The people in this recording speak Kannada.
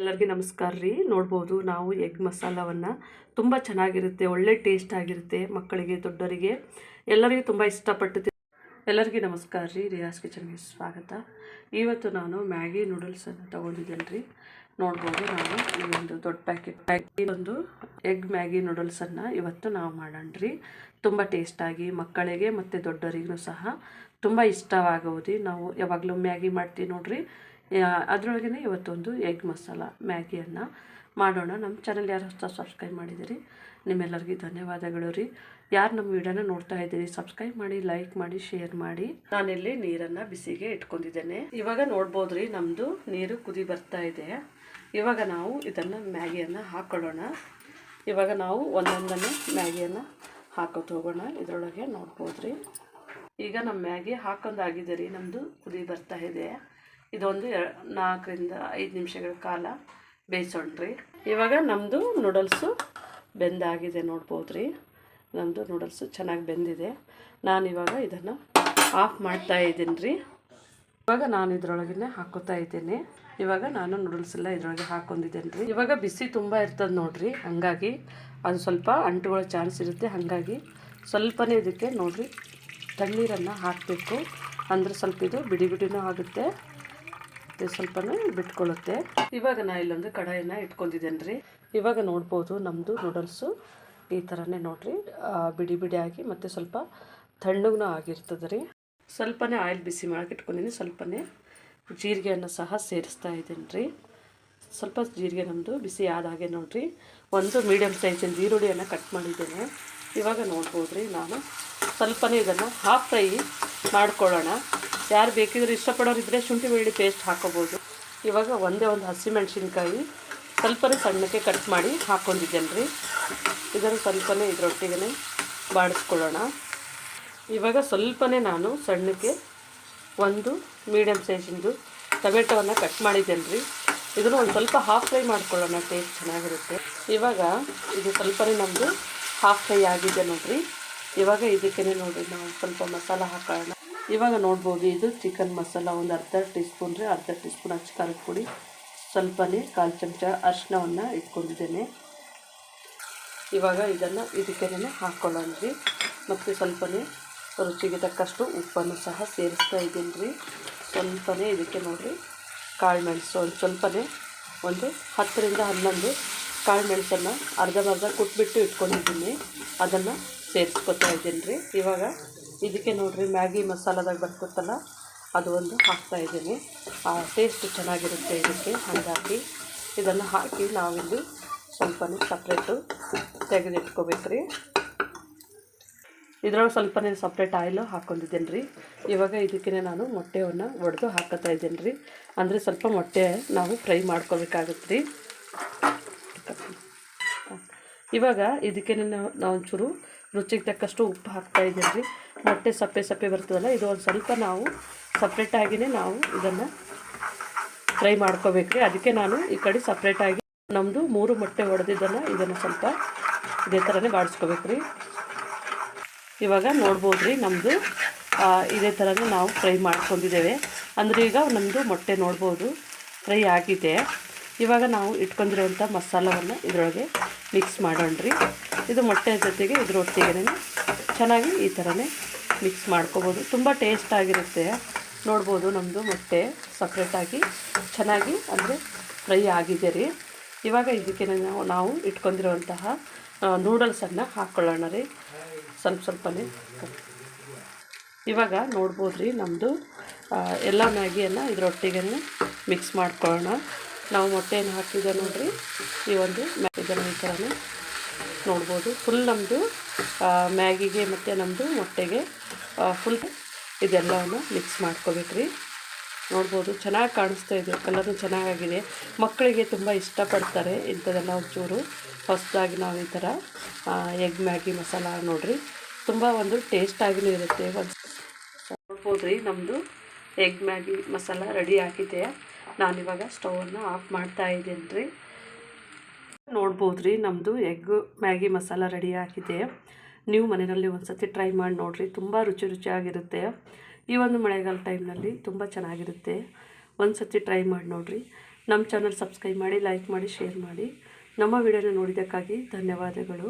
ಎಲ್ಲರಿಗೂ ನಮಸ್ಕಾರ ರೀ. ನೋಡ್ಬೋದು ನಾವು ಎಗ್ ಮಸಾಲವನ್ನು ತುಂಬ ಚೆನ್ನಾಗಿರುತ್ತೆ, ಒಳ್ಳೆ ಟೇಸ್ಟ್ ಆಗಿರುತ್ತೆ. ಮಕ್ಕಳಿಗೆ ದೊಡ್ಡವರಿಗೆ ಎಲ್ಲರಿಗೂ ತುಂಬ ಇಷ್ಟಪಟ್ಟು. ಎಲ್ಲರಿಗೂ ನಮಸ್ಕಾರ ರೀ. ರಿಯಾಸ್ ಕಿಚನ್ಗೆ ಸ್ವಾಗತ. ಇವತ್ತು ನಾನು ಮ್ಯಾಗಿ ನೂಡಲ್ಸನ್ನು ತೊಗೊಂಡಿದ್ದೇನೆ ರೀ. ನೋಡ್ಬೋದು ನಾನು ಈ ಒಂದು ದೊಡ್ಡ ಪ್ಯಾಕೆಟ್ ಒಂದು ಎಗ್ ಮ್ಯಾಗಿ ನೂಡಲ್ಸನ್ನು ಇವತ್ತು ನಾವು ಮಾಡೋಣ ರೀ. ತುಂಬ ಟೇಸ್ಟಾಗಿ ಮಕ್ಕಳಿಗೆ ಮತ್ತು ದೊಡ್ಡವರಿಗೂ ಸಹ ತುಂಬ ಇಷ್ಟವಾಗುವುದು. ನಾವು ಯಾವಾಗಲೂ ಮ್ಯಾಗಿ ಮಾಡ್ತೀವಿ ನೋಡ್ರಿ, ಅದರೊಳಗೆ ಇವತ್ತೊಂದು ಎಗ್ ಮಸಾಲ ಮ್ಯಾಗಿಯನ್ನು ಮಾಡೋಣ. ನಮ್ಮ ಚಾನಲ್ ಯಾರು ಹೊಸ ಸಬ್ಸ್ಕ್ರೈಬ್ ಮಾಡಿದ್ದೀರಿ ನಿಮ್ಮೆಲ್ಲರಿಗೂ ಧನ್ಯವಾದಗಳು ರೀ. ಯಾರು ನಮ್ಮ ವಿಡಿಯೋನ ನೋಡ್ತಾ ಇದ್ದೀರಿ ಸಬ್ಸ್ಕ್ರೈಬ್ ಮಾಡಿ, ಲೈಕ್ ಮಾಡಿ, ಶೇರ್ ಮಾಡಿ. ನಾನಿಲ್ಲಿ ನೀರನ್ನು ಬಿಸಿಗೆ ಇಟ್ಕೊಂಡಿದ್ದೇನೆ. ಇವಾಗ ನೋಡ್ಬೋದು ರೀ, ನಮ್ಮದು ನೀರು ಕುದಿ ಬರ್ತಾ ಇದೆ. ಇವಾಗ ನಾವು ಇದನ್ನು ಮ್ಯಾಗಿಯನ್ನು ಹಾಕೊಳ್ಳೋಣ. ಇವಾಗ ನಾವು ಒಂದೊಂದನ್ನು ಮ್ಯಾಗಿಯನ್ನು ಹಾಕೋದು ಹೋಗೋಣ. ಇದರೊಳಗೆ ನೋಡ್ಬೋದು ರೀ, ಈಗ ನಮ್ಮ ಮ್ಯಾಗಿ ಹಾಕೊಂಡಾಗಿದೆ ರೀ. ನಮ್ಮದು ಕುದಿ ಬರ್ತಾ ಇದೆ. ಇದೊಂದು 4 ರಿಂದ 5 ನಿಮಿಷಗಳ ಕಾಲ ಬೇಯಿಸೋಣ್ರಿ. ಇವಾಗ ನಮ್ಮದು ನೂಡಲ್ಸು ಬೆಂದಾಗಿದೆ ನೋಡ್ಬೋದು ರೀ. ನಮ್ಮದು ನೂಡಲ್ಸು ಚೆನ್ನಾಗಿ ಬೆಂದಿದೆ. ನಾನಿವಾಗ ಇದನ್ನು ಆಫ್ ಮಾಡ್ತಾ ಇದ್ದೀನಿ ರೀ. ಇವಾಗ ನಾನು ಇದರೊಳಗೆ ಹಾಕೋತಾ ಇದ್ದೇನೆ. ಇವಾಗ ನಾನು ನೂಡಲ್ಸ್ ಎಲ್ಲ ಇದರೊಳಗೆ ಹಾಕೊಂಡಿದ್ದೇನೆ ರೀ. ಇವಾಗ ಬಿಸಿ ತುಂಬ ಇರ್ತದೆ ನೋಡಿರಿ, ಹಾಗಾಗಿ ಅದು ಸ್ವಲ್ಪ ಅಂಟುಕೊಳ್ಳೋ ಚಾನ್ಸ್ ಇರುತ್ತೆ. ಹಾಗಾಗಿ ಸ್ವಲ್ಪನೇ ಇದಕ್ಕೆ ನೋಡಿರಿ ತಣ್ಣೀರನ್ನು ಹಾಕಬೇಕು. ಅಂದರೆ ಸ್ವಲ್ಪ ಇದು ಬಿಡಿ ಬಿಡಿನೂ ಆಗುತ್ತೆ, ಸ್ವಲ್ಪನೇ ಬಿಟ್ಕೊಳ್ಳುತ್ತೆ. ಇವಾಗ ನಾನು ಇಲ್ಲೊಂದು ಕಡಾಯಿನ ಇಟ್ಕೊಂಡಿದ್ದೇನೆ ರೀ. ಇವಾಗ ನೋಡ್ಬೋದು ನಮ್ಮದು ನೂಡಲ್ಸು ಈ ಥರನೇ ನೋಡಿರಿ, ಬಿಡಿ ಬಿಡಿಯಾಗಿ ಮತ್ತು ಸ್ವಲ್ಪ ತಣ್ಣಗೂ ಆಗಿರ್ತದೆ ರೀ. ಸ್ವಲ್ಪನೇ ಆಯಿಲ್ ಬಿಸಿ ಮಾಡಕ್ಕೆ ಇಟ್ಕೊಂಡಿದ್ದೀನಿ. ಸ್ವಲ್ಪನೇ ಜೀರಿಗೆಯನ್ನು ಸಹ ಸೇರಿಸ್ತಾ ಇದ್ದೀನಿ ರೀ. ಸ್ವಲ್ಪ ಜೀರಿಗೆ ನಮ್ಮದು ಬಿಸಿ ಆದಾಗೆ ನೋಡಿರಿ, ಒಂದು ಮೀಡಿಯಮ್ ಸೈಜಿನ ಈರುಳ್ಳಿಯನ್ನು ಕಟ್ ಮಾಡಿದ್ದೇನೆ. ಇವಾಗ ನೋಡ್ಬೋದು ರೀ, ನಾನು ಸ್ವಲ್ಪನೇ ಇದನ್ನು ಹಾಫ್ ಫ್ರೈ ಮಾಡ್ಕೊಳ್ಳೋಣ. ಯಾರು ಬೇಕಿದ್ರೆ ಇಷ್ಟಪಡೋರಿದ್ದರೆ ಶುಂಠಿ ಬೆಳ್ಳುಳ್ಳಿ ಪೇಸ್ಟ್ ಹಾಕೋಬೋದು. ಇವಾಗ ಒಂದೇ ಒಂದು ಹಸಿಮೆಣಸಿನ್ಕಾಯಿ ಸ್ವಲ್ಪನೇ ಸಣ್ಣಕ್ಕೆ ಕಟ್ ಮಾಡಿ ಹಾಕ್ಕೊಂಡಿದ್ದೇನೆ ರೀ. ಇದನ್ನು ಸ್ವಲ್ಪನೇ ಇದರೊಟ್ಟಿಗೆ ಬಾಡಿಸ್ಕೊಳ್ಳೋಣ. ಇವಾಗ ಸ್ವಲ್ಪನೇ ನಾನು ಸಣ್ಣಕ್ಕೆ ಒಂದು ಮೀಡಿಯಮ್ ಸೈಜಿಂದು ಟೊಮೆಟೊವನ್ನು ಕಟ್ ಮಾಡಿದ್ದೇನೆ ರೀ. ಇದನ್ನು ಒಂದು ಸ್ವಲ್ಪ ಹಾಫ್ ಫ್ರೈ ಮಾಡ್ಕೊಳ್ಳೋಣ, ಟೇಸ್ಟ್ ಚೆನ್ನಾಗಿರುತ್ತೆ. ಇವಾಗ ಇದು ಸ್ವಲ್ಪನೇ ನಮ್ಮದು ಹಾಫ್ ಫ್ರೈ ಆಗಿದೆ ನೋಡಿರಿ. ಇವಾಗ ಇದಕ್ಕೇ ನೋಡಿರಿ ನಾವು ಸ್ವಲ್ಪ ಮಸಾಲ ಹಾಕೋಣ. ಇವಾಗ ನೋಡ್ಬೋದು, ಇದು ಚಿಕನ್ ಮಸಾಲ ಒಂದು ಅರ್ಧ ಟೀ ಸ್ಪೂನ್ ರೀ. ಅರ್ಧ ಟೀ ಸ್ಪೂನ್ ಅಚ್ಚ ಖಾರದ ಪುಡಿ, ಸ್ವಲ್ಪನೇ 1/4 ಚಮಚ ಅರಿಶಿನವನ್ನು ಇಟ್ಕೊಂಡಿದ್ದೇನೆ. ಇವಾಗ ಇದನ್ನು ಇದಕ್ಕೇನೆ ಹಾಕ್ಕೊಳ್ಳೋಣ ರೀ. ಮತ್ತು ಸ್ವಲ್ಪನೇ ರುಚಿಗೆ ತಕ್ಕಷ್ಟು ಉಪ್ಪನ್ನು ಸಹ ಸೇರಿಸ್ತಾ ಇದ್ದೀನಿ ರೀ. ಸ್ವಲ್ಪನೇ ಇದಕ್ಕೆ ನೋಡಿರಿ ಕಾಳು ಮೆಣಸು ಒಂದು ಸ್ವಲ್ಪನೇ ಒಂದು 10 ರಿಂದ 11 ಕಾಳು ಮೆಣಸನ್ನು ಅರ್ಧಂಬರ್ಧ ಕುಟ್ಬಿಟ್ಟು ಇಟ್ಕೊಂಡಿದ್ದೀನಿ, ಅದನ್ನು ಸೇರಿಸ್ಕೊತಾ ಇದ್ದೀನಿ ರೀ. ಇವಾಗ ಇದಕ್ಕೆ ನೋಡಿರಿ ಮ್ಯಾಗಿ ಮಸಾಲದಾಗ ಬರ್ತತ್ತಲ್ಲ, ಅದು ಒಂದು ಹಾಕ್ತಾಯಿದ್ದೀನಿ. ಟೇಸ್ಟ್ ಚೆನ್ನಾಗಿರುತ್ತೆ ಇದಕ್ಕೆ. ಹಾಗಾಗಿ ಇದನ್ನು ಹಾಕಿ ನಾವಿಲ್ಲಿ ಸ್ವಲ್ಪನೇ ಸಪ್ರೇಟು ತೆಗೆದಿಟ್ಕೋಬೇಕು ರೀ. ಇದರೊಳಗೆ ಸ್ವಲ್ಪನೇ ಸಪ್ರೇಟ್ ಆಯಿಲು ಹಾಕ್ಕೊಂಡಿದ್ದೇನೆ ರೀ. ಇವಾಗ ಇದಕ್ಕೇ ನಾನು ಮೊಟ್ಟೆಯನ್ನು ಒಡೆದು ಹಾಕೋತಾ ಇದ್ದೇನೆ ರೀ. ಅಂದರೆ ಸ್ವಲ್ಪ ಮೊಟ್ಟೆ ನಾವು ಫ್ರೈ ಮಾಡ್ಕೋಬೇಕಾಗುತ್ತೆ ರೀ. ಇವಾಗ ಇದಕ್ಕೇ ನಾವು ಒಂಚೂರು ರುಚಿಗೆ ತಕ್ಕಷ್ಟು ಉಪ್ಪು ಹಾಕ್ತಾಯಿದ್ದೀನಿ ರೀ. ಮೊಟ್ಟೆ ಸಪ್ಪೆ ಬರ್ತದಲ್ಲ, ಇದು ಒಂದು ಸ್ವಲ್ಪ ನಾವು ಸಪ್ರೇಟಾಗಿಯೇ ನಾವು ಇದನ್ನು ಫ್ರೈ ಮಾಡ್ಕೋಬೇಕು ರೀ. ಅದಕ್ಕೆ ನಾನು ಈ ಕಡೆ ಸಪ್ರೇಟಾಗಿ ನಮ್ಮದು 3 ಮೊಟ್ಟೆ ಒಡೆದಿದ್ದನ್ನು ಇದನ್ನು ಸ್ವಲ್ಪ ಇದೇ ಥರನೇ ಬಾಡಿಸ್ಕೋಬೇಕು ರೀ. ಇವಾಗ ನೋಡ್ಬೋದು ರೀ, ನಮ್ಮದು ಇದೇ ಥರನೇ ನಾವು ಫ್ರೈ ಮಾಡ್ಕೊಂಡಿದ್ದೇವೆ. ಅಂದರೆ ಈಗ ನಮ್ಮದು ಮೊಟ್ಟೆ ನೋಡ್ಬೋದು ಫ್ರೈ ಆಗಿದೆ. ಇವಾಗ ನಾವು ಇಟ್ಕೊಂಡಿರೋವಂಥ ಮಸಾಲವನ್ನು ಇದರೊಳಗೆ ಮಿಕ್ಸ್ ಮಾಡೋಣ ರೀ. ಇದು ಮೊಟ್ಟೆ ಜೊತೆಗೆ ಇದರೊಟ್ಟಿಗೆ ಚೆನ್ನಾಗಿ ಈ ಥರನೇ ಮಿಕ್ಸ್ ಮಾಡ್ಕೋಬೋದು. ತುಂಬ ಟೇಸ್ಟಾಗಿರುತ್ತೆ. ನೋಡ್ಬೋದು ನಮ್ಮದು ಮೊಟ್ಟೆ ಸಪ್ರೇಟಾಗಿ ಚೆನ್ನಾಗಿ ಅಂದರೆ ಫ್ರೈ ಆಗಿದೆ ರೀ. ಇವಾಗ ಇದಕ್ಕೆ ನಾವು ಇಟ್ಕೊಂಡಿರುವಂತಹ ನೂಡಲ್ಸನ್ನು ಹಾಕ್ಕೊಳ್ಳೋಣ ರೀ, ಸ್ವಲ್ಪನೇ. ಇವಾಗ ನೋಡ್ಬೋದು ರೀ, ನಮ್ಮದು ಎಲ್ಲ ಮ್ಯಾಗಿಯನ್ನು ಇದರೊಟ್ಟಿಗೆ ಮಿಕ್ಸ್ ಮಾಡ್ಕೊಳ್ಳೋಣ. ನಾವು ಮೊಟ್ಟೆಯನ್ನು ಹಾಕಿದ್ದೆ ನೋಡಿರಿ, ಈ ಒಂದು ಇದನ್ನು ಈ ಥರನೇ ನೋಡ್ಬೋದು. ಫುಲ್ ನಮ್ಮದು ಮ್ಯಾಗಿಗೆ ಮತ್ತು ನಮ್ಮದು ಮೊಟ್ಟೆಗೆ ಫುಲ್ ಇದೆಲ್ಲವನ್ನು ಮಿಕ್ಸ್ ಮಾಡ್ಕೋಬೇಕು ರೀ. ನೋಡ್ಬೋದು ಚೆನ್ನಾಗಿ ಕಾಣಿಸ್ತಾ ಇದೆ, ಕಲರು ಚೆನ್ನಾಗಾಗಿದೆ. ಮಕ್ಕಳಿಗೆ ತುಂಬ ಇಷ್ಟಪಡ್ತಾರೆ ಇಂಥದ್ದೆಲ್ಲ. ಒಂಚೂರು ಹೊಸದಾಗಿ ನಾವು ಈ ಥರ ಎಗ್ ಮ್ಯಾಗಿ ಮಸಾಲ ನೋಡಿರಿ, ತುಂಬ ಒಂದು ಟೇಸ್ಟಾಗಿಯೂ ಇರುತ್ತೆ. ನೋಡ್ಬೋದು ರೀ, ನಮ್ಮದು ಎಗ್ ಮ್ಯಾಗಿ ಮಸಾಲ ರೆಡಿ ಆಗಿದೆ. ನಾನಿವಾಗ ಸ್ಟವನ್ನು ಆಫ್ ಮಾಡ್ತಾ ಇದ್ದೀನಿ ರೀ. ನೋಡ್ಬೋದು ರೀ, ನಮ್ಮದು ಎಗ್ ಮ್ಯಾಗಿ ಮಸಾಲ ರೆಡಿ ಆಗಿದೆ. ನೀವು ಮನೆಯಲ್ಲಿ ಒಂದು ಸತಿ ಟ್ರೈ ಮಾಡಿ ನೋಡಿರಿ, ತುಂಬ ರುಚಿಯಾಗಿರುತ್ತೆ. ಈ ಒಂದು ಮಳೆಗಾಲ ಟೈಮ್ನಲ್ಲಿ ತುಂಬ ಚೆನ್ನಾಗಿರುತ್ತೆ. ಒಂದು ಸತಿ ಟ್ರೈ ಮಾಡಿ ನೋಡಿರಿ. ನಮ್ಮ ಚಾನಲ್ ಸಬ್ಸ್ಕ್ರೈಬ್ ಮಾಡಿ, ಲೈಕ್ ಮಾಡಿ, ಶೇರ್ ಮಾಡಿ. ನಮ್ಮ ವಿಡಿಯೋನ ನೋಡಿದ್ದಕ್ಕಾಗಿ ಧನ್ಯವಾದಗಳು.